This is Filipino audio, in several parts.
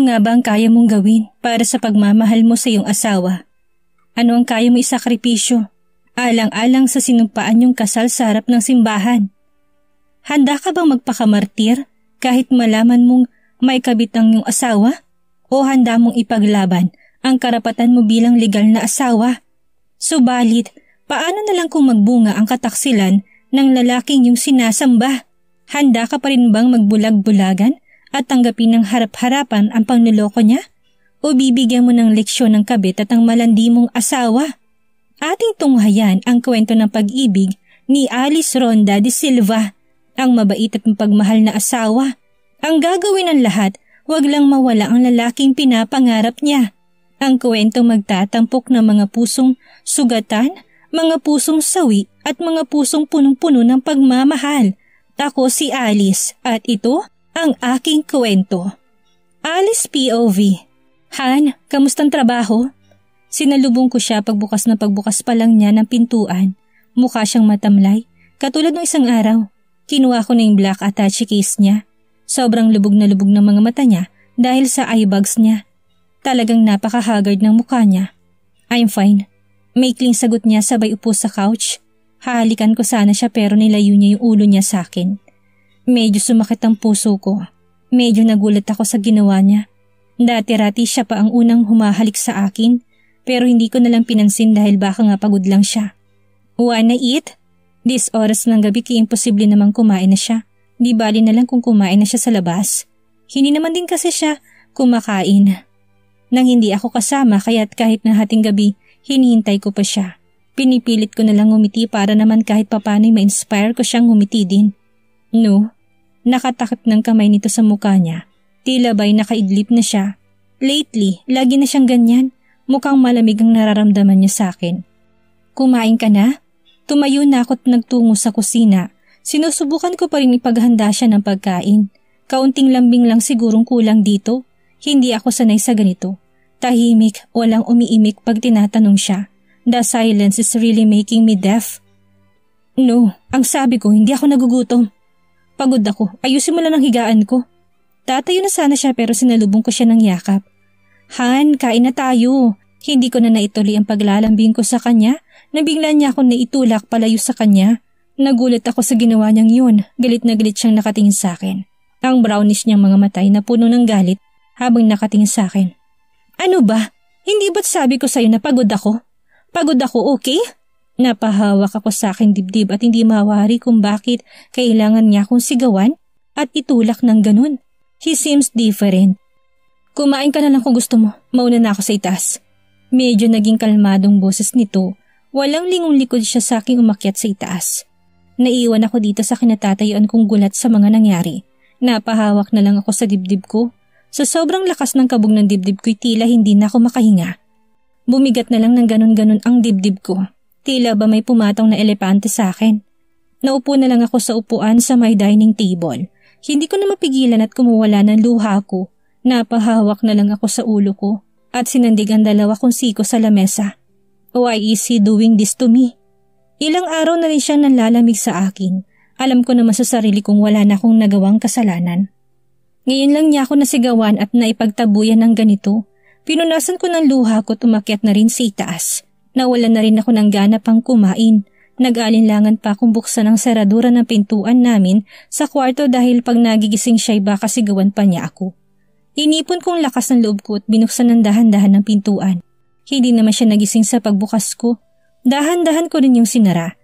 nga ba ang kaya mong gawin para sa pagmamahal mo sa iyong asawa? Ano ang kaya mo isakripisyo? Alang-alang sa sinumpaan yung kasal sa harap ng simbahan. Handa ka bang magpakamartir kahit malaman mong may kabit ang iyong asawa? O handa mong ipaglaban ang karapatan mo bilang legal na asawa? Subalit, paano na lang kung magbunga ang kataksilan ng lalaking yung sinasamba? Handa ka pa rin bang magbulag-bulagan at tanggapin ng harap-harapan ang pangloloko niya? O bibigyan mo ng leksyon ng kabit at ang malandi mong asawa? Ating tunghayan ang kwento ng pag-ibig ni Alice Ronda de Silva, ang mabait at mapagmahal na asawa. Ang gagawin ng lahat, wag lang mawala ang lalaking pinapangarap niya. Ang kwentong magtatampok ng mga pusong sugatan, mga pusong sawi at mga pusong punong-puno ng pagmamahal. Ako si Alice at ito ang aking kwento. Alice POV. Han, kamustang trabaho? Sinalubong ko siya pagbukas pa lang niya ng pintuan. Mukha siyang matamlay, katulad ng isang araw. Kinuha ko na yung black attache case niya. Sobrang lubog na lubog ng mga mata niya dahil sa eye bags niya. Talagang napaka-haggard ng mukha niya. I'm fine. Maikling sagot niya sabay upo sa couch. Hahalikan ko sana siya pero nilayo niya yung ulo niya sa akin. Medyo sumakit ang puso ko. Medyo nagulat ako sa ginawa niya. Dati-rati siya pa ang unang humahalik sa akin pero hindi ko nalang pinansin dahil baka nga pagod lang siya. Wanna eat? This oras ng gabi imposible namang kumain na siya. Di bali na lang kung kumain na siya sa labas. Hindi naman din kasi siya kumakain. Nang hindi ako kasama kaya't kahit na hating gabi, hinihintay ko pa siya. Pinipilit ko na lang ngumiti para naman kahit papano'y ma-inspire ko siyang ngumiti din. No, nakatakip ng kamay nito sa mukha niya. Tila ba'y nakaidlip na siya. Lately, lagi na siyang ganyan. Mukhang malamig ang nararamdaman niya sa akin. Kumain ka na? Tumayo na ako't nagtungo sa kusina. Sinusubukan ko pa rin ipaghanda siya ng pagkain. Kaunting lambing lang sigurong kulang dito. Hindi ako sanay sa ganito. Tahimik, walang umiimik pag tinatanong siya. The silence is really making me deaf. No, ang sabi ko, hindi ako nagugutom. Pagod ako, ayusin mo lang ang higaan ko. Tatayo na sana siya pero sinalubong ko siya ng yakap. Han, kain na tayo. Hindi ko na naituloy ang paglalambing ko sa kanya. Nabigla niya akong naitulak palayo sa kanya. Nagulat ako sa ginawa niyang yun. Galit na galit siyang nakatingin sa akin. Ang brownish niyang mga matay na puno ng galit habang nakatingin sa akin. Ano ba? Hindi ba't sabi ko sa'yo na pagod ako? Pagod ako, okay? Napahawak ako sa aking dibdib at hindi mawari kung bakit kailangan niya akong sigawan at itulak ng ganun. He seems different. Kumain ka na lang kung gusto mo. Mauna na ako sa itaas. Medyo naging kalmadong boses nito. Walang lingon likod siya sa aking umakyat sa itaas. Naiwan ako dito sa kinatatayuan kong gulat sa mga nangyari. Napahawak na lang ako sa dibdib ko. Sa sobrang lakas ng kabog ng dibdib ko'y tila hindi na ako makahinga. Bumigat na lang ng ganon-ganon ang dibdib ko. Tila ba may pumatong na elepante sa akin. Naupo na lang ako sa upuan sa may dining table. Hindi ko na mapigilan at kumuwala ng luha ko. Napahawak na lang ako sa ulo ko at sinandig ang dalawa kong siko sa lamesa. Why is he doing this to me? Ilang araw na rin siyang nanlalamig sa akin. Alam ko naman sa sarili kong wala na akong nagawang kasalanan. Ngayon lang niya ako nasigawan at naipagtabuyan ng ganito. Pinunasan ko ng luha ko, tumakyat na rin sa itaas. Nawalan na rin ako ng gana pang kumain. Nag-alinlangan pa akong buksan ang seradura ng pintuan namin sa kwarto dahil pag nagigising siya'y baka sigawan pa niya ako. Inipon kong lakas ng loob ko at binuksan ng dahan-dahan ng pintuan. Hindi naman siya nagising sa pagbukas ko. Dahan-dahan ko rin yung sinara.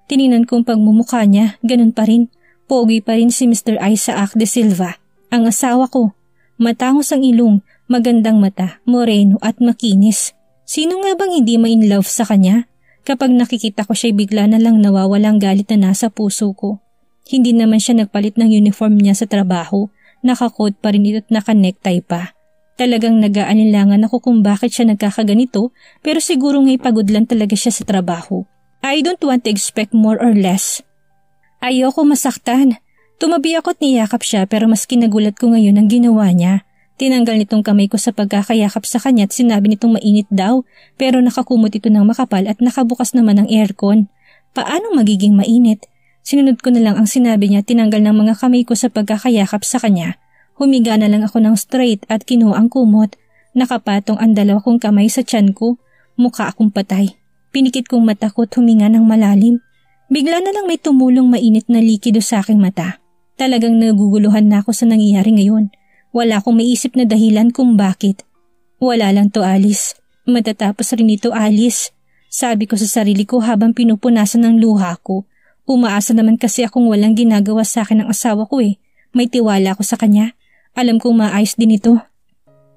Tininan kong pagmumukha niya, ganun pa rin. Pogi pa rin si Mr. Isaac de Silva, ang asawa ko. Matangos ang ilong, magandang mata, moreno at makinis. Sino nga bang hindi ma-in love sa kanya? Kapag nakikita ko siya'y bigla na lang nawawalang galit na nasa puso ko. Hindi naman siya nagpalit ng uniform niya sa trabaho. Naka-coat pa rin ito at naka-necktie pa. Talagang nag-aalinlangan ako kung bakit siya nagkakaganito pero siguro nga'y pagod lang talaga siya sa trabaho. I don't want to expect more or less. Ayoko masaktan. Tumabi ako at niyakap siya pero mas kinagulat ko ngayon ang ginawa niya. Tinanggal nitong kamay ko sa pagkakayakap sa kanya at sinabi nitong mainit daw pero nakakumot ito ng makapal at nakabukas naman ang aircon. Paano magiging mainit? Sinunod ko na lang ang sinabi niya, tinanggal ng mga kamay ko sa pagkakayakap sa kanya. Humiga na lang ako ng straight at kinuha ang kumot. Nakapatong ang dalawa kong kamay sa tiyan ko. Mukha akong patay. Pinikit kong mata ko at huminga ng malalim. Bigla na lang may tumulong mainit na likido sa aking mata. Talagang naguguluhan na ako sa nangyayari ngayon. Wala akong maisip na dahilan kung bakit. Wala lang to, Alice. Matatapos rin ito, Alice. Sabi ko sa sarili ko habang pinupunasan ng luha ko. Umaasa naman kasi akong walang ginagawa sa akin ng asawa ko eh. May tiwala ako sa kanya. Alam kong maayos din ito.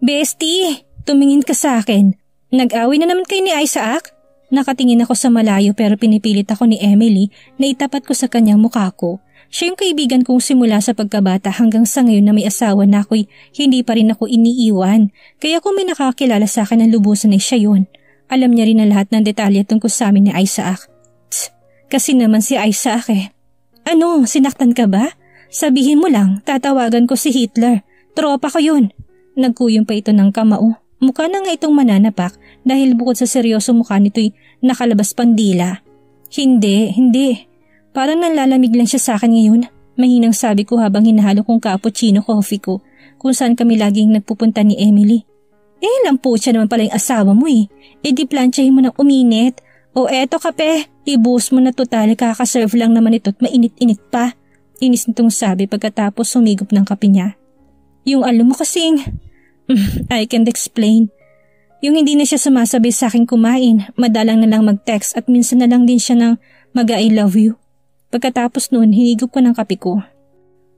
Bestie, tumingin ka sa akin. Nag-away na naman kayo ni Isaac? Nakatingin ako sa malayo pero pinipilit ako ni Emily na itapat ko sa kanyang mukha ko. Siya yung kaibigan kong simula sa pagkabata hanggang sa ngayon na may asawa na ako'y hindi pa rin ako iniiwan. Kaya kung may nakakilala sa akin ng lubusan ay siya yun. Alam niya rin ang lahat ng detalye tungkol sa amin ni Isaac. Tss, kasi naman si Isaac eh. Ano, sinaktan ka ba? Sabihin mo lang, tatawagan ko si Hitler. Tropa ko yun. Nagkuyong pa ito ng kamao. Mukha na nga itong mananapak dahil bukod sa seryoso mukha nito'y nakalabas pandila. Hindi. Parang nalalamig lang siya sa akin ngayon. Mahinang sabi ko habang hinahalo kong cappuccino coffee ko kung saan kami laging nagpupunta ni Emily. Lampo siya naman pala yung asawa mo eh. Di planchahin mo ng uminit. O eto kape, ibuhos mo na total, kakaserve lang naman ito't mainit-init pa. Inis nitong sabi pagkatapos sumigop ng kape niya. Yung alam mo kasing, I can't explain. Yung hindi na siya sumasabi sa akin kumain, madalang na lang mag-text at minsan na lang din siya ng mag-I love you. Pagkatapos noon, hinigop ko ng kape ko.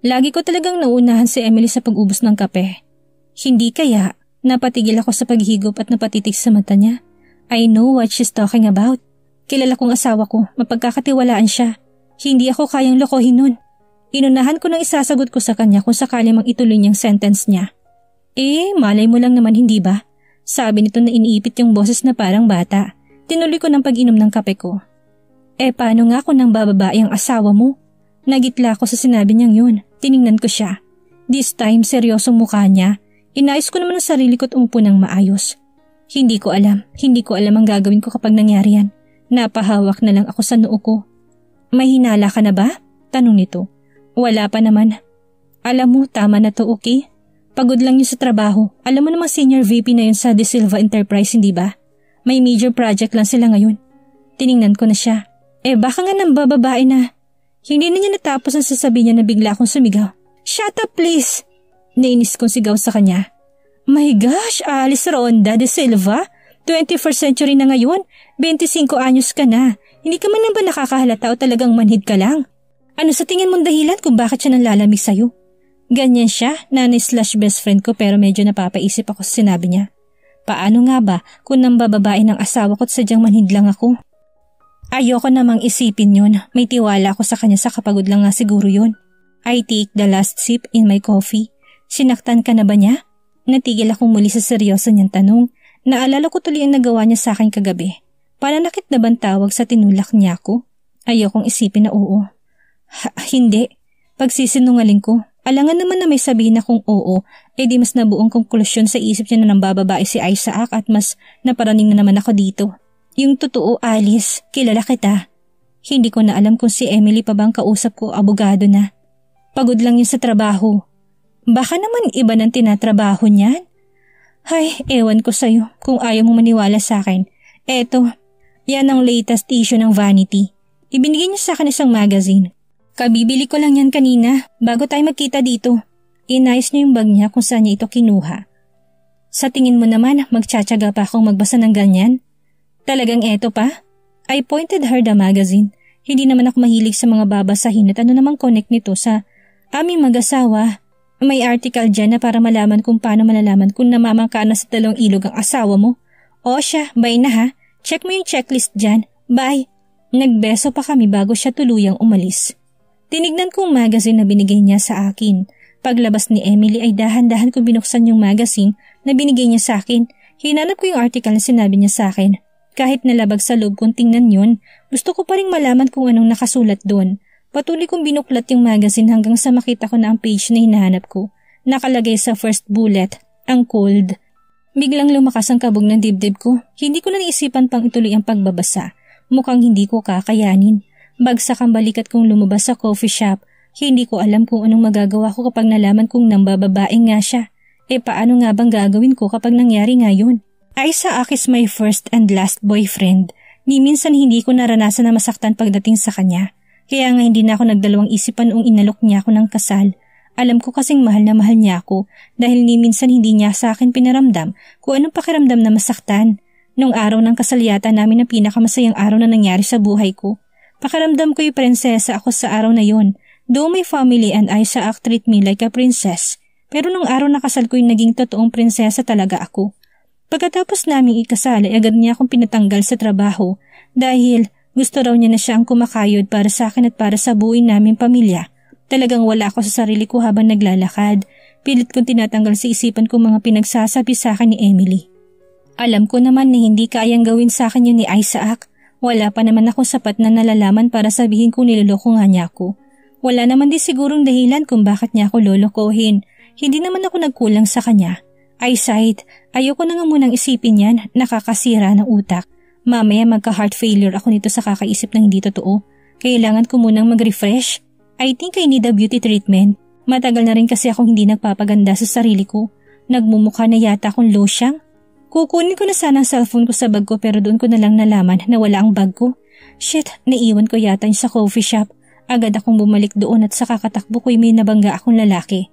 Lagi ko talagang nauunahan si Emily sa pag-ubos ng kape. Hindi kaya, napatigil ako sa paghigop at napatitig sa mata niya. I know what she's talking about. Kilala kong asawa ko, mapagkakatiwalaan siya. Hindi ako kayang lokohin nun. Inunahan ko nang isasagot ko sa kanya kung sakali mang ituloy niyang sentence niya. Malay mo lang naman hindi ba? Sabi nito na iniipit yung boses na parang bata. Tinuloy ko ng pag-inom ng kape ko. Paano nga kung nang bababae ang asawa mo? Nagitla ako sa sinabi niyang yun. Tiningnan ko siya. This time, seryosong mukha niya. Inayos ko naman ang sarili ko at umupo ng maayos. Hindi ko alam ang gagawin ko kapag nangyari yan. Napahawak na lang ako sa noo ko. May hinala ka na ba? Tanong nito. Wala pa naman. Alam mo, tama na to, okay? Pagod lang yun sa trabaho. Alam mo namang senior VP na yun sa De Silva Enterprise, hindi ba? May major project lang sila ngayon. Tiningnan ko na siya. Baka nga nang bababae na. Hindi na niya natapos ang sasabihin niya na bigla akong sumigaw. Shut up please! Nainis kong sigaw sa kanya. My gosh, Alice Ronda De Silva? 21st century na ngayon? 25 anyos ka na. Hindi ka man lang ba nakakahalata o talagang manhid ka lang? Ano sa tingin mong dahilan kung bakit siya nanlalamig sa'yo? Ganyan siya, nanay/best friend ko pero medyo napapaisip ako sa sinabi niya. Paano nga ba kung nang bababae ng asawa ko at sadyang manhid lang ako? Ayoko namang isipin yun. May tiwala ako sa kanya sa kapagod lang nga siguro yun. I take the last sip in my coffee. Sinaktan ka na ba niya? Natigil akong muli sa seryoso niyang tanong. Naalala ko tuloy ang nagawa niya sa akin kagabi. Pananakit na bang tawag sa tinulak niya ako? Ayokong isipin na oo. Hindi. Pagsisinungaling ko. Alangan naman na may sabihin akong oo, di mas nabuong konklusyon sa isip niya na nang bababae si Isaac at mas naparaning na naman ako dito. Yung totoo, Alice, kilala kita. Hindi ko na alam kung si Emily pa bang kausap ko, abogado na. Pagod lang yun sa trabaho. Baka naman iba ng tinatrabaho niyan. Ay, ewan ko sa'yo kung ayaw mong maniwala sa akin. Eto, yan ang latest issue ng Vanity. Ibinigay niya sa akin isang magazine. Kabibili ko lang yan kanina bago tayo magkita dito. Inayos niya yung bag niya kung saan niya ito kinuha. Sa tingin mo naman, magtsatsaga pa akong magbasa ng ganyan? Talagang eto pa? I pointed her the magazine. Hindi naman ako mahilig sa mga babasahin at ano namang connect nito sa aming mag-asawa. May article dyan na para malaman kung paano malalaman kung namamangka na sa dalawang ilog ang asawa mo. O siya, bye na ha. Check mo yung checklist dyan. Bye. Nagbeso pa kami bago siya tuluyang umalis. Tinignan ko ang magazine na binigay niya sa akin. Paglabas ni Emily ay dahan-dahan kong binuksan yung magazine na binigay niya sa akin. Hinanap ko yung article na sinabi niya sa akin. Kahit nalabag sa loob kong tingnan yun, gusto ko pa rin malaman kung anong nakasulat doon. Patuloy kong binuklat yung magazine hanggang sa makita ko na ang page na hinahanap ko. Nakalagay sa first bullet, ang cold. Biglang lumakas ang kabog ng dibdib ko. Hindi ko na naisipan pang ituloy ang pagbabasa. Mukhang hindi ko kakayanin. Bagsak ang balikat kong lumabas sa coffee shop. Hindi ko alam kung anong magagawa ko kapag nalaman kong nambababae nga siya. Paano nga bang gagawin ko kapag nangyari nga yun? Isaac is my first and last boyfriend. Ni minsan hindi ko naranasan na masaktan pagdating sa kanya. Kaya nga hindi na ako nagdalawang isipan noong inalok niya ako ng kasal. Alam ko kasing mahal na mahal niya ako dahil ni minsan hindi niya sa akin pinaramdam kung anong pakiramdam na masaktan. Noong araw ng kasal yata namin ang pinakamasayang araw na nangyari sa buhay ko. Pakiramdam ko'y prinsesa ako sa araw na yon. Though my family and Isaac treat me like a princess, pero nung araw na kasal ko'y naging totoong prinsesa talaga ako. Pagkatapos naming ikasal ay agad niya akong pinatanggal sa trabaho dahil gusto raw niya na siya ang kumakayod para sa akin at para sa buuin naming pamilya. Talagang wala ako sa sarili ko habang naglalakad. Pilit kong tinatanggal sa isipan ko mga pinagsasabi sa akin ni Emily. Alam ko naman na hindi kayang gawin sa akin yun ni Isaac. Wala pa naman ako sapat na nalalaman para sabihin kung niloloko nga niya ako. Wala naman din sigurong dahilan kung bakit niya ako lolokohin. Hindi naman ako nagkulang sa kanya. Eyesight, ayoko na nga munang isipin yan, nakakasira ng utak. Mamaya magka-heart failure ako nito sa kakaisip ng hindi totoo. Kailangan ko munang mag-refresh. I think I need a beauty treatment. Matagal na rin kasi akong hindi nagpapaganda sa sarili ko. Nagmumukha na yata akong losyang. Kukunin ko na sana ang cellphone ko sa bag ko pero doon ko na lang nalaman na wala ang bag ko. Shit, naiwan ko yata sa coffee shop. Agad akong bumalik doon at sa kakatakbo ko'y may nabangga akong lalaki.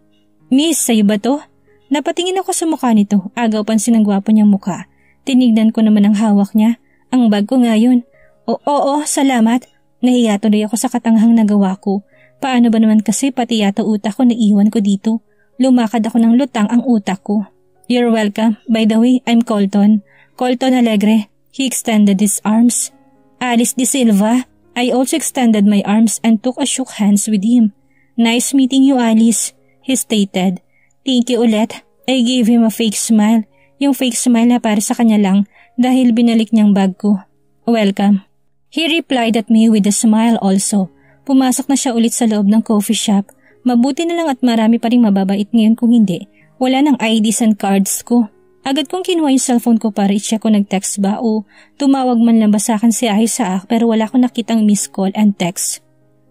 Miss, sa'yo ba to? Napatingin ako sa mukha nito, agaw pansin ang gwapo niyang mukha. Tinignan ko naman ang hawak niya. Ang bag ko nga yun. Oo, salamat. Nahiya tuloy ako sa katanghang nagawa ko. Paano ba naman kasi pati yata utak ko naiwan ko dito. Lumakad ako ng lutang ang utak ko. You're welcome. By the way, I'm Colton. Colton Alegre. He extended his arms. Alice De Silva. I also extended my arms and took a shook hands with him. Nice meeting you, Alice, he stated. Thank you ulit. I gave him a fake smile. Yung fake smile na para sa kanya lang dahil binalik niyang bag ko. Welcome. He replied at me with a smile also. Pumasok na siya ulit sa loob ng coffee shop. Mabuti na lang at marami pa ring mababait ngayon kung hindi. Wala nang IDs and cards ko. Agad kong kinuha yung cellphone ko para i-check kung nag-text ba o tumawag man lang ba sa akin si Isaac pero wala ko nakitang missed call and text.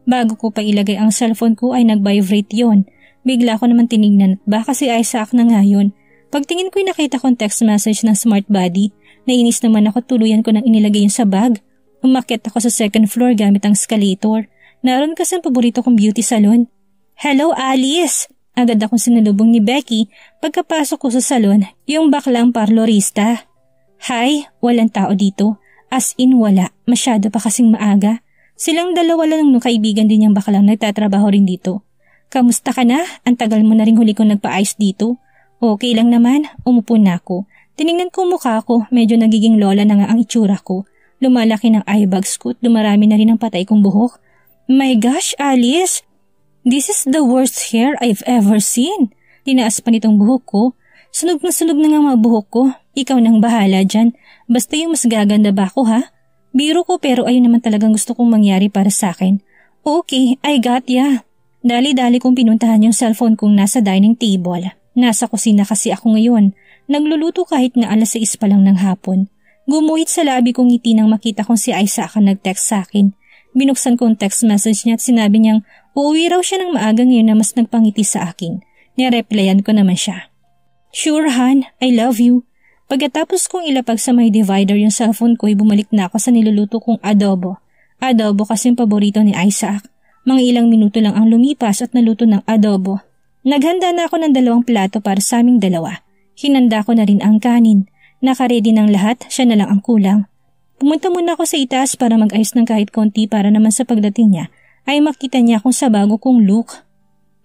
Bago ko pa ilagay ang cellphone ko ay nag-vibrate yon. Bigla ko naman tinignan at baka si Isaac na nga yun. Pagtingin ko'y nakita kong text message ng smart body. Nainis naman ako tuluyan ko nang inilagay yun sa bag. Umakyat ako sa second floor gamit ang escalator. Naroon kasi ang paborito kong beauty salon. Hello Alice! Agad akong sinalubong ni Becky pagkapasok ko sa salon, yung baklang parlorista. Hi, walang tao dito. As in wala, masyado pa kasing maaga. Silang dalawa lang nung kaibigan din yung baklang nagtatrabaho rin dito. Kamusta ka na? Ang tagal mo na rin huli kong nagpa-ice dito. Okay lang naman, umupo na ako. Tinignan ko mukha ko, medyo nagiging lola na nga ang itsura ko. Lumalaki ng eyebags ko at dumarami na rin ang patay kong buhok. My gosh, Alice! This is the worst hair I've ever seen. Tinaas pa nitong buhok ko. Sunog na nga mga buhok ko. Ikaw nang bahala dyan. Basta yung mas gaganda ba ako ha? Biro ko pero ayun naman talagang gusto kong mangyari para sa akin. Okay, I got ya. Dali-dali kong pinuntahan yung cellphone kong nasa dining table. Nasa kusina kasi ako ngayon. Nagluluto kahit nga 6:00 pa lang ng hapon. Gumuhit sa labi kong ngiti nang makita kong si Isaac ang nag-text sa akin. Binuksan ko ang text message niya at sinabi niyang uuwi raw siya ng maaga ngayon na mas nagpangiti sa akin. Nireplyan ko naman siya. Sure Han, I love you. Pagkatapos kong ilapag sa may divider yung cellphone ko ay bumalik na ako sa niluluto kong adobo. Adobo kasing paborito ni Isaac. Mga ilang minuto lang ang lumipas at naluto ng adobo. Naghanda na ako ng 2 plato para sa aming dalawa. Hinanda ko na rin ang kanin. Nakaredy ng lahat, siya na lang ang kulang. Pumunta muna ako sa itaas para mag-ayos ng kahit konti para naman sa pagdating niya ay makita niya akong sa bago kong look.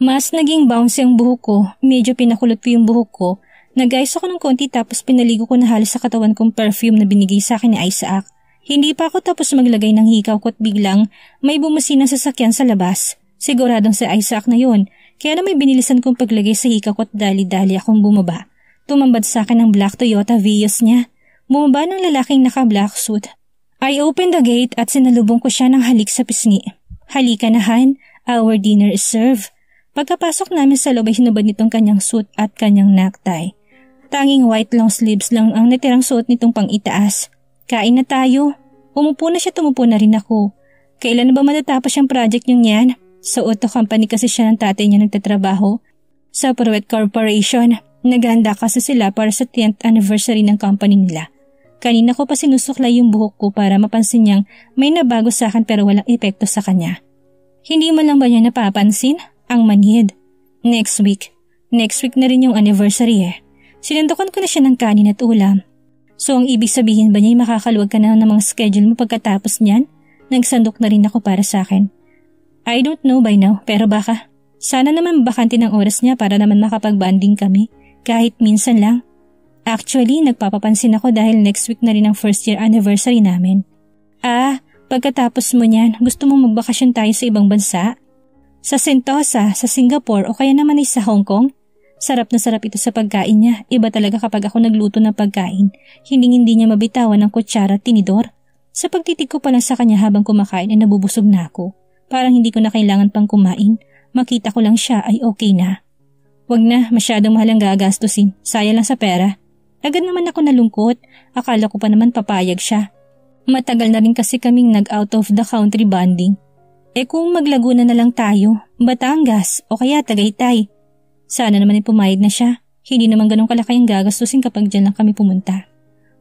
Mas naging bouncy ang buhok ko, medyo pinakulot ko yung buhok ko. Nag-ayos ako ng konti tapos pinaligo ko na halos sa katawan kong perfume na binigay sa akin ni Isaac. Hindi pa ako tapos maglagay ng hikaw ko at biglang may bumusin ng sasakyan sa labas. Siguradong si Isaac na yon, kaya na may binilisan kong paglagay sa hikaw ko at dali-dali akong bumaba. Tumambad sa akin ang black Toyota Vios niya. Bumaba ng lalaking naka-black suit. I opened the gate at sinalubong ko siya ng halik sa pisngi. Halika na Han, our dinner is served. Pagkapasok namin sa loob ay hinubad nitong kanyang suit at kanyang necktie. Tanging white long sleeves lang ang natirang suot nitong pang-itaas. Kain na tayo. Umupo na siya, tumupo na rin ako. Kailan na ba matatapos yung project niyong yan? Sa auto company kasi siya ng tatay niya nagtatrabaho. Sa Pruett Corporation, naghahanda kasi sila para sa 10th anniversary ng company nila. Kanina ko pa sinusuklay yung buhok ko para mapansin niyang may nabago sa akin pero walang epekto sa kanya. Hindi mo lang ba niya napapansin? Ang manhid. Next week na rin yung anniversary eh. Sinandukan ko na siya ng kanin at ulam. So ang ibig sabihin ba niya ay makakaluwag ka na ng mga schedule mo pagkatapos niyan? Nagsandok na rin ako para sa akin. I don't know by now pero baka. Sana naman bakante ng oras niya para naman makapag-banding kami kahit minsan lang. Actually, nagpapapansin ako dahil next week na rin ang first year anniversary namin. Pagkatapos mo niyan, gusto mong magbakasyon tayo sa ibang bansa? Sa Sentosa, sa Singapore o kaya naman ay sa Hong Kong? Sarap na sarap ito sa pagkain niya. Iba talaga kapag ako nagluto ng pagkain. Hindi niya mabitawan ng kutsara at tinidor. Sa pagtitig ko pa lang sa kanya habang kumakain ay nabubusog na ako. Parang hindi ko na kailangan pang kumain. Makita ko lang siya ay okay na. Wag na, masyadong mahal ang gagastusin. Sayang lang sa pera. Agad naman ako nalungkot. Akala ko pa naman papayag siya. Matagal na rin kasi kaming nag-out of the country bonding. Kung mag-Laguna na lang tayo, Batangas o kaya Tagaytay. Sana naman ay pumayag na siya. Hindi naman ganun kalaki ang gagastusin kapag dyan lang kami pumunta.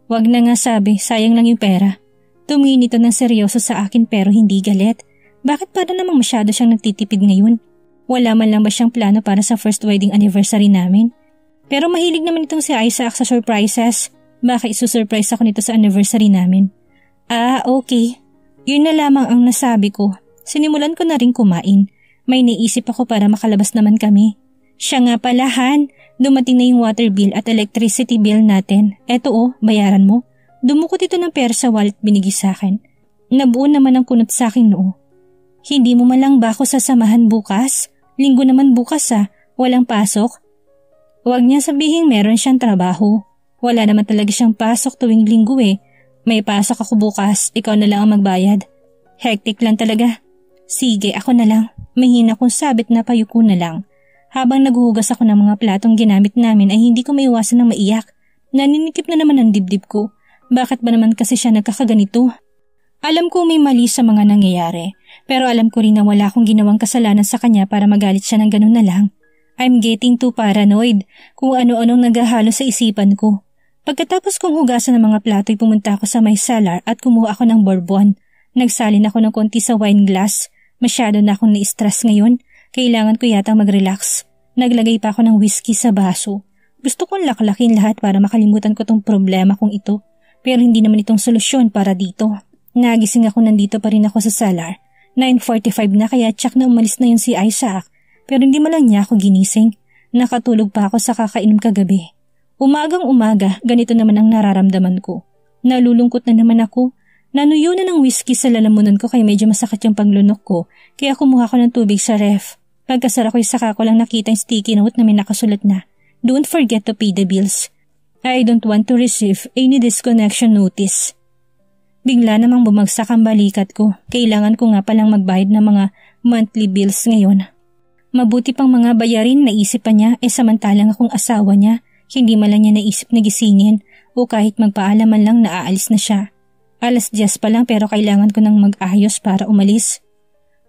Wag na nga sabi, sayang lang yung pera. Tumingin ito ng seryoso sa akin pero hindi galit. Bakit para namang masyado siyang nagtitipid ngayon? Wala man lang ba siyang plano para sa first wedding anniversary namin? Pero mahilig naman itong si Isaac sa surprises. Baka isusurprise ako nito sa anniversary namin. Okay. Yun na lamang ang nasabi ko. Sinimulan ko na rin kumain. May naisip ako para makalabas naman kami. Siya nga pala, Han. Dumating na yung water bill at electricity bill natin. Eto bayaran mo. Dumukot ito ng pera sa wallet binigay sa akin. Nabuo naman ang kunot sa akin noo. Hindi mo man lang ba ako sasamahan bukas? Linggo naman bukas walang pasok. Huwag niya sabihin meron siyang trabaho. Wala naman talaga siyang pasok tuwing linggo eh. May pasok ako bukas, ikaw na lang ang magbayad. Hectic lang talaga. Sige, ako na lang. Mahina kong sabit na payuko na lang. Habang naghuhugas ako ng mga platong ginamit namin ay hindi ko maiwasan ng maiyak. Naninikip na naman ang dibdib ko. Bakit ba naman kasi siya nagkakaganito? Alam ko may mali sa mga nangyayari. Pero alam ko rin na wala akong ginawang kasalanan sa kanya para magalit siya ng ganun na lang. I'm getting too paranoid kung ano-anong naghahalo sa isipan ko. Pagkatapos kong hugasan ng mga plato ay pumunta ako sa may cellar at kumuha ako ng bourbon. Nagsalin ako ng konti sa wine glass. Masyado na akong na-stress ngayon. Kailangan ko yata mag-relax. Naglagay pa ako ng whiskey sa baso. Gusto kong laklakin lahat para makalimutan ko tong problema kong ito. Pero hindi naman itong solusyon para dito. Nagising ako nandito pa rin ako sa cellar. 9:45 na kaya tsak na umalis na yun si Isaac. Pero hindi man lang niya ako ginising. Nakatulog pa ako sa kakainom kagabi. Umagang-umaga, ganito naman ang nararamdaman ko. Nalulungkot na naman ako. Nanuyo na ng whiskey sa lalamunan ko kaya medyo masakit yung panglunok ko. Kaya kumuha ko ng tubig sa ref. Pagkasara ko saka ko lang nakita yung sticky note na may nakasulat na, "Don't forget to pay the bills. I don't want to receive any disconnection notice." Bigla namang bumagsak ang balikat ko. Kailangan ko nga palang magbayad ng mga monthly bills ngayon. Mabuti pang mga bayarin naisip pa niya samantalang akong asawa niya. Hindi man lang niya naisip na gisingin o kahit magpaalam man lang na aalis na siya. 10:00 pa lang pero kailangan ko nang mag-ayos para umalis.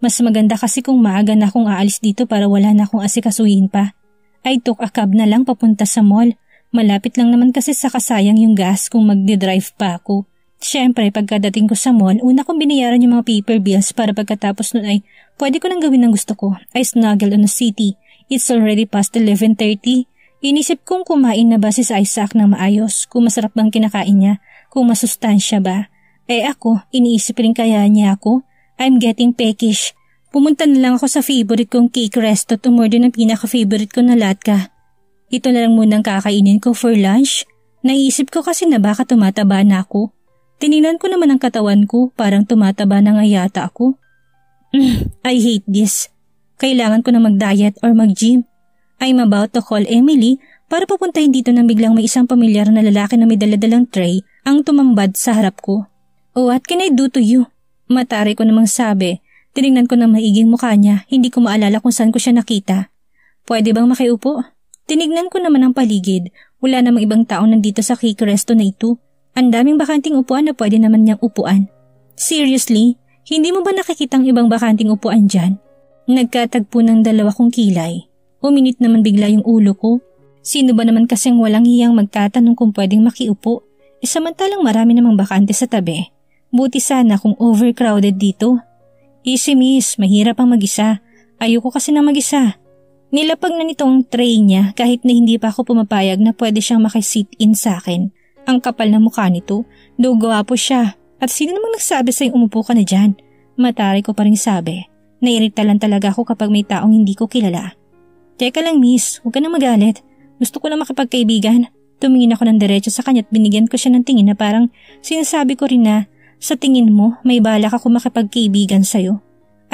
Mas maganda kasi kung maaga na akong aalis dito para wala na akong asikasuhin pa. I took a cab na lang papunta sa mall. Malapit lang naman kasi sa kasayang yung gas kung magde-drive pa ako. Siyempre pagkadating ko sa mall, una kong binayaran yung mga paper bills para pagkatapos nun ay pwede ko nang gawin ang gusto ko. I snuggled on the city. It's already past 11:30. Inisip kong kumain na ba si Isaac ng maayos, kung masarap bang kinakain niya, kung masustansya ba. Ako, iniisip rin kaya niya ako. I'm getting peckish. Pumunta na lang ako sa favorite kong cake resto at umorder ng pinaka-favorite ko na latka. Ito na lang munang kakainin ko for lunch. Naisip ko kasi na baka tumataba na ako. Tinignan ko naman ang katawan ko, parang tumataba na nga yata ako. I hate this. Kailangan ko na mag-diet or mag-gym. I'm about to call Emily para papuntahin dito nang biglang may isang pamilyar na lalaki na may daladalang tray ang tumambad sa harap ko. "Oh, what can I do to you?" Matari ko namang sabi. Tinignan ko ng maiging mukha niya, hindi ko maalala kung saan ko siya nakita. "Pwede bang makiupo?" Tinignan ko naman ang paligid. Wala namang ibang tao nandito sa cake resto na ito. Ang daming bakanting upuan na pwede naman niyang upuan. Seriously? Hindi mo ba nakikitang ibang bakanting upuan dyan? Nagkatagpo ng dalawa kong kilay. Uminit naman bigla yung ulo ko. Sino ba naman kasing walang hiyang magtatanong kung pwedeng makiupo? Samantalang marami namang bakante sa tabi. Buti sana kung overcrowded dito. Easy miss, mahirap ang mag-isa. Ayoko kasi na mag-isa. Nilapag na nitong tray niya kahit na hindi pa ako pumapayag na pwede siyang maki-sit in sa akin. Ang kapal na mukha nito, daw gwapo siya. At sino namang nagsabi sa'yo umupo ka na dyan? Mataray ko pa rin sabi. Nairita lang talaga ako kapag may taong hindi ko kilala. Teka lang miss, huwag ka na magalit. Gusto ko lang makipagkaibigan. Tumingin ako ng diretso sa kanya at binigyan ko siya ng tingin na parang sinasabi ko rin na sa tingin mo may balak ako makipagkaibigan sa'yo.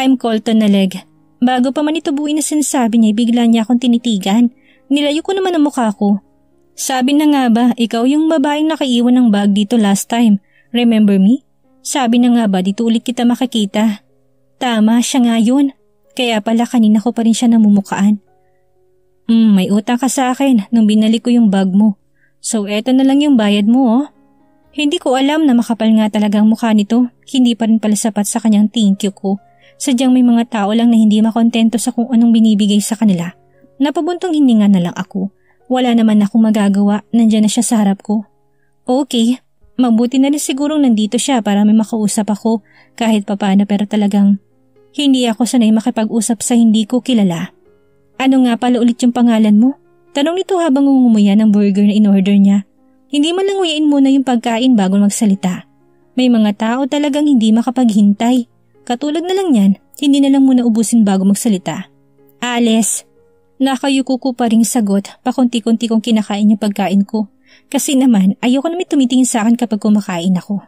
I'm Colton na leg. Bago pa man ito buuin na sinasabi niya, bigla niya akong tinitigan. Nilayo ko naman ang mukha ko. Sabi na nga ba, ikaw yung babaeng nakaiwan ng bag dito last time. Remember me? Sabi na nga ba, dito ulit kita makikita. Tama, siya nga yun. Kaya pala kanina ko pa rin siya namumukaan. May utang ka sa akin nung binalik ko yung bag mo. So eto na lang yung bayad mo oh. Hindi ko alam na makapal nga talaga ang mukha nito. Hindi pa rin pala sapat sa kanyang thank you ko. Sadyang may mga tao lang na hindi makontento sa kung anong binibigay sa kanila. Napabuntong hininga na lang ako. Wala naman akong magagawa, nandiyan na siya sa harap ko. Okay, mabuti na rin sigurong nandito siya para may makausap ako kahit papaano pero talagang hindi ako sanay makipag-usap sa hindi ko kilala. Ano nga pala ulit yung pangalan mo? Tanong nito habang ngungumuya ng burger na in-order niya. Hindi man lang nguyain muna yung pagkain bago magsalita. May mga tao talagang hindi makapaghintay. Katulad na lang yan, hindi na lang muna ubusin bago magsalita. Alice. Nakayuko ko pa ring sagot, pakunti-kunti kong kinakain yung pagkain ko. Kasi naman, ayoko na may tumitingin sa akin kapag kumakain ako.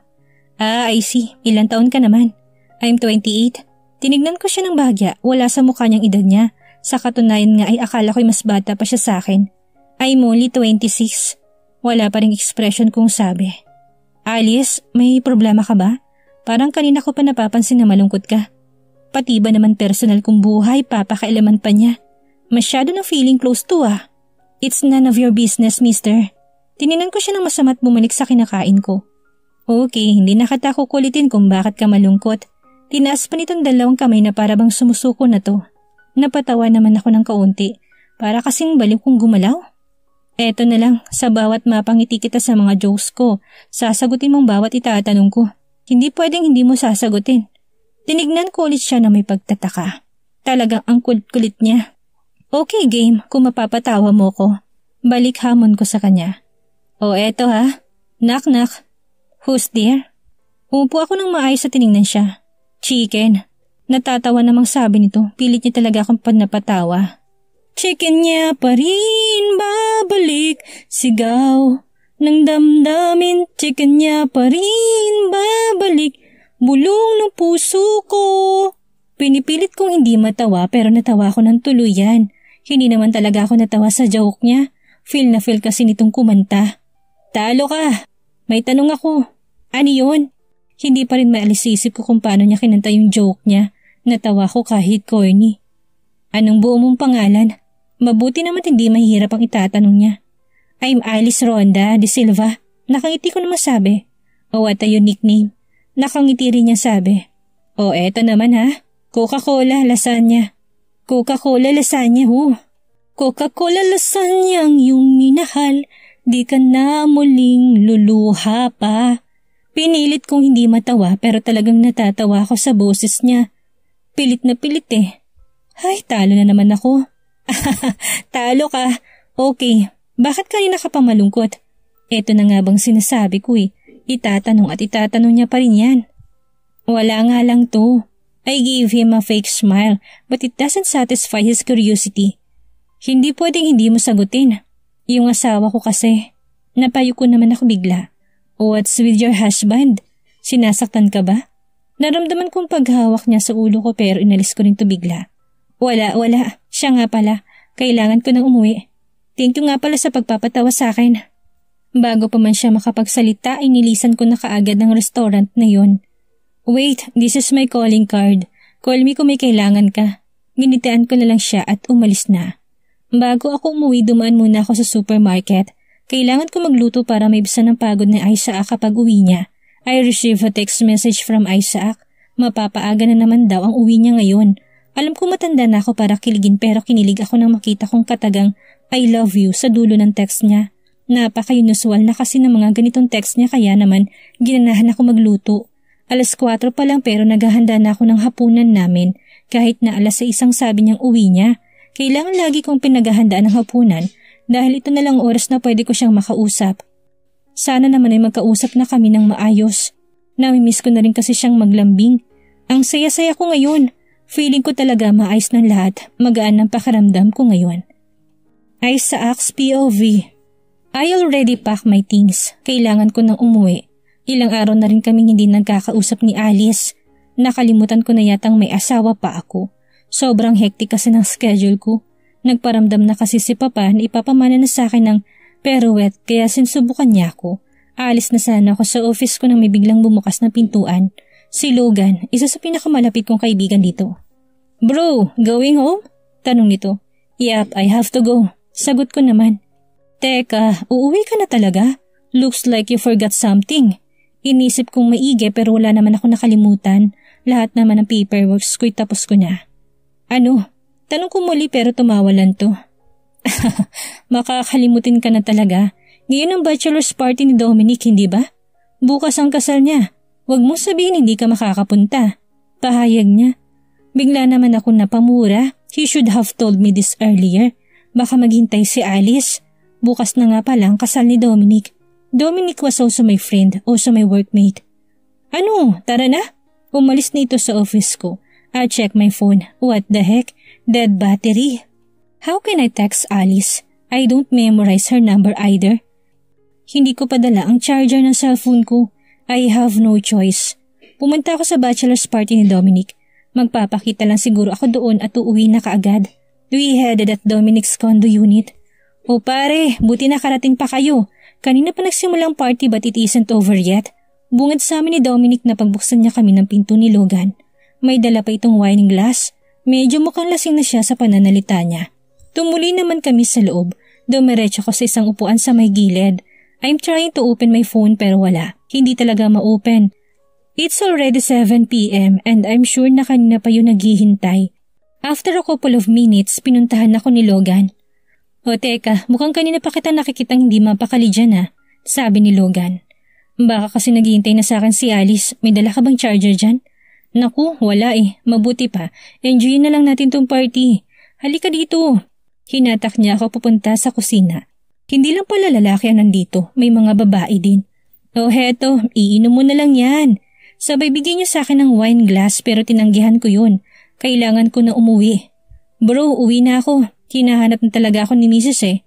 I see. Ilang taon ka naman? I'm 28. Tinignan ko siya ng bahagya, wala sa mukha niyang edad niya. Sa katunayan nga ay akala ko'y mas bata pa siya sa akin. I'm only 26. Wala pa ring expression kung sabi. Alice, may problema ka ba? Parang kanina ko pa napapansin na malungkot ka. Pati ba naman personal kong buhay, papakailaman pa niya. Masyado na feeling close to ah. It's none of your business, mister. Tininan ko siya ng masama at bumalik sa kinakain ko. Okay, hindi na kita kukulitin kung bakit ka malungkot. Tinaas pa nitong dalawang kamay na para bang sumusuko na to. Napatawa naman ako ng kaunti. Para kasing baliw kong gumalaw. Eto na lang, sa bawat mapangiti kita sa mga jokes ko, sasagutin mong bawat itatanong ko. Hindi pwedeng hindi mo sasagutin. Tinignan ko ulit siya na may pagtataka. Talagang ang kulit niya. Okay game, kung mapapatawa mo ko. Balik hamon ko sa kanya. O eto ha, knock knock. Who's there? Umupo ako ng maayos sa tinignan siya. Chicken. Natatawa namang sabi nito, pilit niya talaga akong napatawa. Chicken niya pa rin babalik, sigaw ng damdamin. Chicken niya pa rin babalik, bulong ng puso ko. Pinipilit kong hindi matawa pero natawa ko ng tuluyan. Hindi naman talaga ako natawa sa joke niya. Feel na feel kasi nitong kumanta. Talo ka. May tanong ako. Ano yun? Hindi pa rin maalis-isip ko kung paano niya kinanta yung joke niya. Natawa ko kahit corny. Anong buo mong pangalan? Mabuti naman hindi mahirap ang itatanong niya. I'm Alice Ronda de Silva. Nakangiti ko naman sabi. O what a unique name. Nakangiti rin niya sabi. O eto naman ha. Coca-Cola lasagna. Coca-Cola lasagna ho. Coca-Cola lasagna ang iyong minahal. Di ka na muling luluha pa. Pinilit kong hindi matawa pero talagang natatawa ako sa boses niya. Pilit na pilit eh. Ay, talo na naman ako. Talo ka. Okay, bakit kanina ka pa malungkot? Eto na nga bang sinasabi ko eh. Itatanong at itatanong niya pa rin yan. Wala nga lang to. I gave him a fake smile but it doesn't satisfy his curiosity. Hindi pwedeng hindi mo sagutin. Yung asawa ko kasi. Napayo ko naman ako bigla. What's with your husband? Sinasaktan ka ba? Naramdaman kong paghawak niya sa ulo ko pero inalis ko rin to bigla. Wala. Siya nga pala. Kailangan ko nang umuwi. Thank you nga pala sa pagpapatawa sa akin. Bago pa man siya makapagsalita, inilisan ko na kaagad ng restaurant na yon. Wait, this is my calling card. Call me kung may kailangan ka. Ginitian ko na lang siya at umalis na. Bago ako umuwi, dumaan muna ako sa supermarket. Kailangan ko magluto para may bisa ng pagod ni Isaac kapag uwi niya. I received a text message from Isaac. Mapapaaga na naman daw ang uwi niya ngayon. Alam ko matanda na ako para kiligin pero kinilig ako nang makita kong katagang I love you sa dulo ng text niya. Napaka-inusual na kasi ng mga ganitong text niya kaya naman ginanahan ako magluto. 4:00 pa lang pero naghahanda na ako ng hapunan namin kahit na 6:00 sabi niyang uwi niya. Kailangan lagi kong pinaghahandaan ng hapunan dahil ito na lang oras na pwede ko siyang makausap. Sana naman ay magkausap na kami ng maayos. Namimiss ko na rin kasi siyang maglambing. Ang saya-saya ko ngayon. Feeling ko talaga maayos ng lahat. Magaan ang pakiramdam ko ngayon. Isaac's POV. I already packed my things. Kailangan ko nang umuwi. Ilang araw na rin kaming hindi nagkakausap ni Alice. Nakalimutan ko na yatang may asawa pa ako. Sobrang hectic kasi ng schedule ko. Nagparamdam na kasi si Papa na ipapamana na sa akin ng peruwet kaya sinusubukan niya ako. Alis na sana ako sa office ko nang may biglang bumukas na pintuan. Si Logan, isa sa pinakamalapit kong kaibigan dito. Bro, going home? Tanong nito. Yep, I have to go. Sagot ko naman. Teka, uuwi ka na talaga? Looks like you forgot something. Inisip kong maigi pero wala naman ako nakalimutan. Lahat naman ng paperworks ko'y tapos ko na. Ano? Tanong ko muli pero tumawa lang to. Makakalimutin ka na talaga. Ngayon ang bachelor's party ni Dominic, hindi ba? Bukas ang kasal niya. Huwag mo sabihin hindi ka makakapunta. Pahayag niya. Bigla naman ako napamura. He should have told me this earlier. Baka maghintay si Alice. Bukas na nga palang kasal ni Dominic. Dominic was also my friend, also my workmate. Ano? Tara na? Umalis na ito sa office ko. I check my phone. What the heck? Dead battery. How can I text Alice? I don't memorize her number either. Hindi ko padala ang charger ng cellphone ko. I have no choice. Pumunta ako sa bachelor's party ni Dominic. Magpapakita lang siguro ako doon at uuwi na kaagad. We headed at Dominic's condo unit. O pare, buti nakarating pa kayo. Kanina pa nagsimulang party but it isn't over yet. Bungad sa amin ni Dominic na pagbuksan niya kami ng pinto ni Logan. May dala pa itong wine glass. Medyo mukhang lasing na siya sa pananalita niya. Tumuli naman kami sa loob. Dumiretso ko sa isang upuan sa may gilid. I'm trying to open my phone pero wala. Hindi talaga ma-open. It's already 7 p.m. and I'm sure na kanina pa yun naghihintay. After a couple of minutes, pinuntahan ako ni Logan. O teka, mukhang kanina pa kita nakikitang hindi mapakali dyan sabi ni Logan. Baka kasi naghihintay na sa akin si Alice. May dala ka bang charger dyan? Naku, wala Mabuti pa. Enjoyin na lang natin tong party. Halika dito. Hinatak niya ako pupunta sa kusina. Hindi lang pala lalaki ang nandito, may mga babae din. O heto, iinom mo na lang yan. Sabay bigyan niya sa akin ng wine glass pero tinanggihan ko yun. Kailangan ko na umuwi. Bro, uwi na ako. Hinahanap na talaga ako ni Mrs.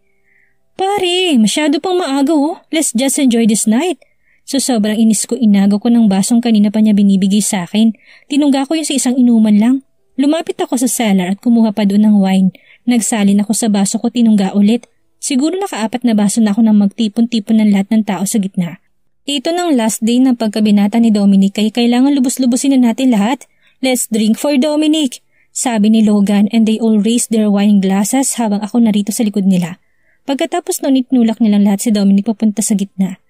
Pare, masyado pang maaga Let's just enjoy this night. So sobrang inis ko inagaw ko ng basong kanina pa niya binibigay sa akin. Tinungga ko yun sa isang inuman lang. Lumapit ako sa cellar at kumuha pa doon ng wine. Nagsalin ako sa baso ko tinungga ulit. Siguro naka-4 na baso na ako nang magtipon-tipon ng lahat ng tao sa gitna. Ito ng last day ng pagkabinata ni Dominic kaya kailangan lubos-lubusin na natin lahat. Let's drink for Dominic, sabi ni Logan and they all raised their wine glasses habang ako narito sa likod nila. Pagkatapos noon itnulak nilang lahat si Dominic papunta sa gitna.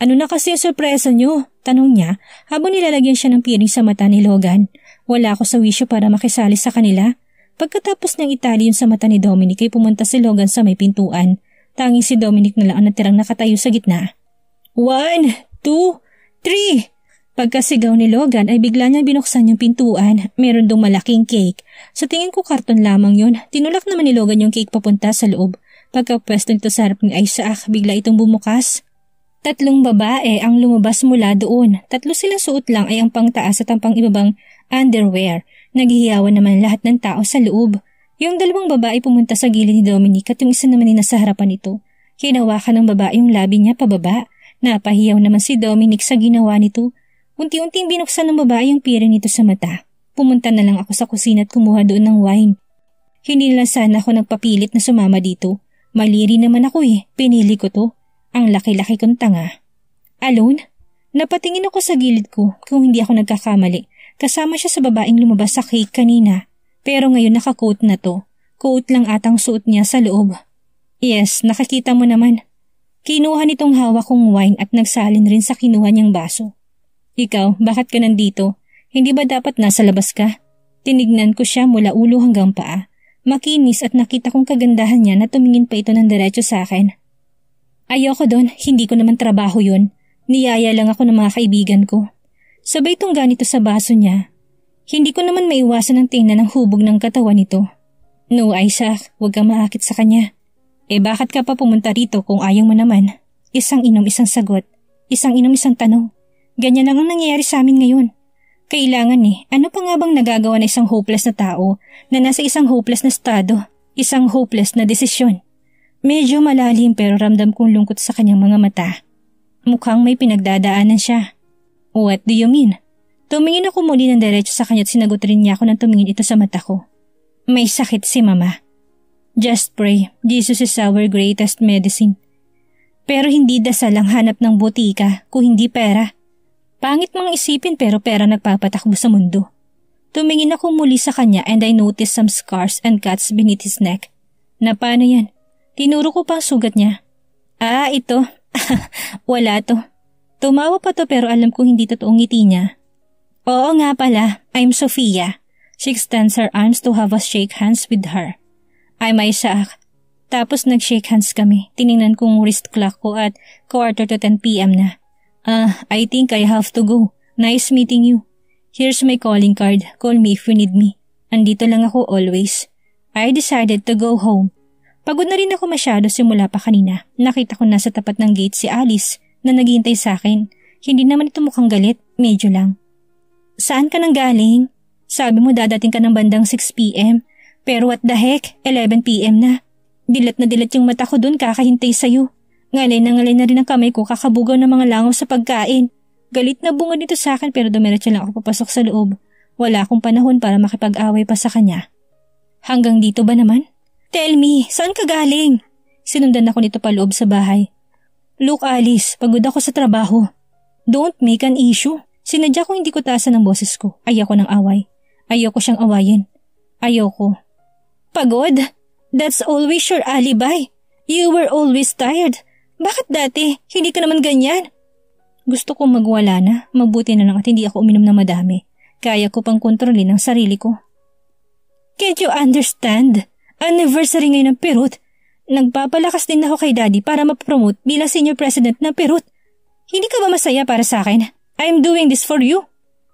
Ano na kasi ang sorpresa niyo? Tanong niya habang nilalagyan siya ng piring sa mata ni Logan. Wala ako sa wisyo para makisali sa kanila. Pagkatapos ng itali yun sa mata ni Dominic ay pumunta si Logan sa may pintuan. Tanging si Dominic na lang ang natirang nakatayo sa gitna. 1, 2, 3! Pagkasigaw ni Logan ay bigla niya binuksan yung pintuan. Meron dong malaking cake. Sa tingin ko karton lamang yun. Tinulak naman ni Logan yung cake papunta sa loob. Pagkapwesto nito sa harap ni Isaac, bigla itong bumukas. 3 babae ang lumabas mula doon. 3 silang suot lang ay ang pangtaas at ang pang-ibabang underwear. Naghihiyawan naman lahat ng tao sa loob. Yung 2 babae pumunta sa gilid ni Dominic at yung isa naman ay nasa harapan nito. Hinawakan ng babae yung labi niya pababa. Napahiyaw naman si Dominic sa ginawa nito. Unti-unting binuksan ng babae yung piring nito sa mata. Pumunta na lang ako sa kusina at kumuha doon ng wine. Hindi na sana ako nagpapilit na sumama dito. Maliri naman ako pinili ko to. Ang laki-laki kong tanga. Alone? Napatingin ako sa gilid ko kung hindi ako nagkakamali. Kasama siya sa babaeng lumabas sa cake kanina. Pero ngayon naka-coat na to. Coat lang atang suot niya sa loob. Yes, nakakita mo naman. Kinuha nitong hawak kong wine at nagsalin rin sa kinuha niyang baso. Ikaw, bakit ka nandito? Hindi ba dapat nasa labas ka? Tinignan ko siya mula ulo hanggang paa. Makinis at nakita kong kagandahan niya na tumingin pa ito ng diretso sa akin. Ayoko doon, hindi ko naman trabaho yun. Niyaya lang ako ng mga kaibigan ko. Sabay itong ganito sa baso niya. Hindi ko naman maiwasan ang tingnan ng hubog ng katawan nito. No, Isaac, huwag kang maakit sa kanya. Bakit ka pa pumunta rito kung ayaw mo naman? Isang inom, isang sagot. Isang inom, isang tanong. Ganyan lang ang nangyayari sa amin ngayon. Kailangan ano pa nga bang nagagawa na isang hopeless na tao na nasa isang hopeless na estado, isang hopeless na desisyon? Medyo malalim pero ramdam kong lungkot sa kanyang mga mata. Mukhang may pinagdadaanan siya. What do you mean? Tumingin ako muli ng diretso sa kanya at sinagot rin niya ako nang tumingin ito sa mata ko. May sakit si Mama. Just pray, Jesus is our greatest medicine. Pero hindi dasal ang hanap ng butika kung hindi pera. Pangit mang isipin pero pera nagpapatakbo sa mundo. Tumingin ako muli sa kanya and I noticed some scars and cuts beneath his neck. Na paano yan? Tinuro ko pa ang sugat niya. Ito. Wala to. Tumawa pa to pero alam kong hindi totoong ngiti niya. Oo nga pala, I'm Sofia. She extends her arms to have us shake hands with her. I'm Isaac. Tapos nag-shake hands kami. Tiningnan kong wrist clock ko at 9:45 p.m. na. I think I have to go. Nice meeting you. Here's my calling card. Call me if you need me. Andito lang ako always. I decided to go home. Pagod na rin ako masyado simula pa kanina. Nakita ko nasa tapat ng gate si Alice na naghihintay sa akin. Hindi naman ito mukhang galit, medyo lang. Saan ka nang galing? Sabi mo dadating ka ng bandang 6 p.m. Pero what the heck, 11 p.m. na. Dilat na dilat yung mata ko dun kakahintay sa'yo. Ngalay na rin ang kamay ko kakabugaw ng mga langaw sa pagkain. Galit na bunga dito sa akin pero dumiretso lang ako papasok sa loob. Wala akong panahon para makipag-away pa sa kanya. Hanggang dito ba naman? Tell me, saan ka galing? Sinundan ako nito paloob sa bahay. Look Alice, pagod ako sa trabaho. Don't make an issue. Sinadya ko hindi ko taasan ang boses ko. Ayoko ng away. Ayoko siyang awayin. Ayoko. Pagod? That's always your alibi. You were always tired. Bakit dati? Hindi ka naman ganyan. Gusto kong magwala na. Mabuti na lang at hindi ako uminom na madami. Kaya ko pang kontrolin ang sarili ko. Can't you understand? Anniversary ngayon ng Perut. Nagpapalakas din ako kay Daddy para mapromote bilang senior president ng Perut. Hindi ka ba masaya para sa akin? I'm doing this for you.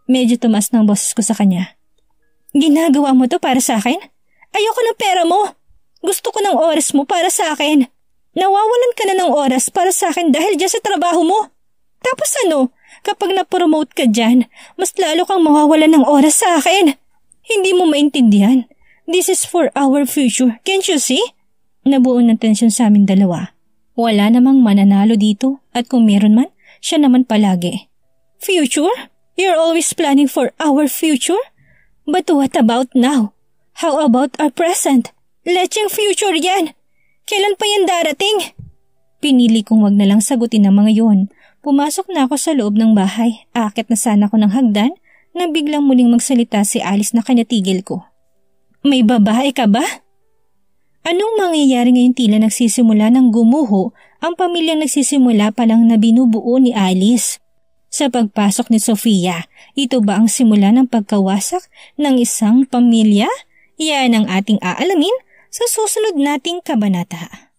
Medyo tumaas ng boses ko sa kanya. Ginagawa mo to para sa akin? Ayoko ng pera mo. Gusto ko ng oras mo para sa akin. Nawawalan ka na ng oras para sa akin dahil dyan sa trabaho mo. Tapos kapag na-promote ka dyan, mas lalo kang mawawalan ng oras sa akin. Hindi mo maintindihan. This is for our future, can't you see? Nabuo ng tensyon sa aming dalawa. Wala namang mananalo dito at kung meron man, siya naman palagi. Future? You're always planning for our future? But what about now? How about our present? Lecheng future yan. Kailan pa yan darating? Pinili kong wag na lang sagutin ang mga yon. Pumasok na ako sa loob ng bahay. Aakit na sana ako ng hagdan na biglang muling magsalita si Alice na kanatigil ko. May babae ka ba? Anong mangyayari ngayon tila nagsisimula ng gumuho ang pamilyang nagsisimula pa lang na binubuo ni Alice? Sa pagpasok ni Sofia, ito ba ang simula ng pagkawasak ng isang pamilya? Yan ang ating aalamin sa susunod nating kabanata.